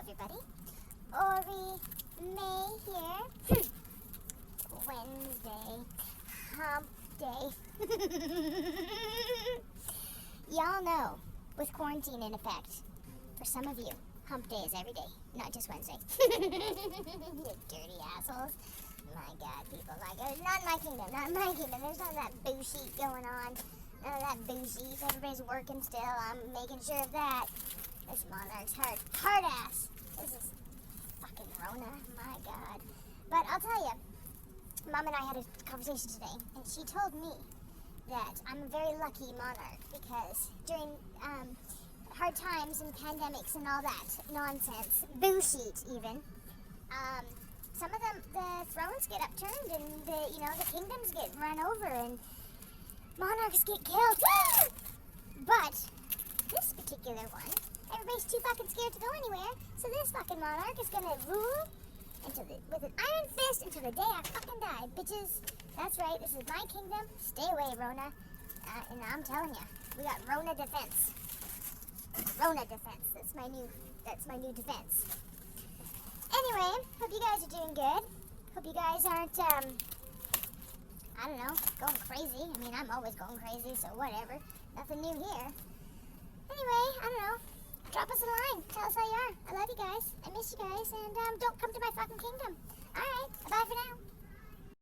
everybody. Ori May here. Wednesday. Hump day. Y'all know, with quarantine in effect, for some of you, hump day is every day, not just Wednesday. You dirty assholes. My God, people like it. Not in my kingdom, not in my kingdom. There's none of that bullshit going on. None of that bullshit. Everybody's working still. I'm making sure of that. This monarch's hard ass. This is fucking Rona. My God. But I'll tell you, Mom and I had a conversation today, and she told me that I'm a very lucky monarch because during hard times and pandemics and all that nonsense, bullshit even, some of the thrones get upturned and the kingdoms get run over and monarchs get killed. But this particular one, everybody's too fucking scared to go anywhere, so this fucking monarch is gonna rule with an iron fist until the day I fucking die, bitches. That's right, this is my kingdom. Stay away, Rona. And I'm telling you, we got Rona defense. Rona defense. That's my new defense. Anyway, hope you guys are doing good. Hope you guys aren't, I don't know, going crazy. I mean, I'm always going crazy, so whatever. Nothing new here. Anyway, I don't know. Drop us a line. Tell us how you are. I love you guys. I miss you guys. And don't come to my fucking kingdom. Alright, bye for now.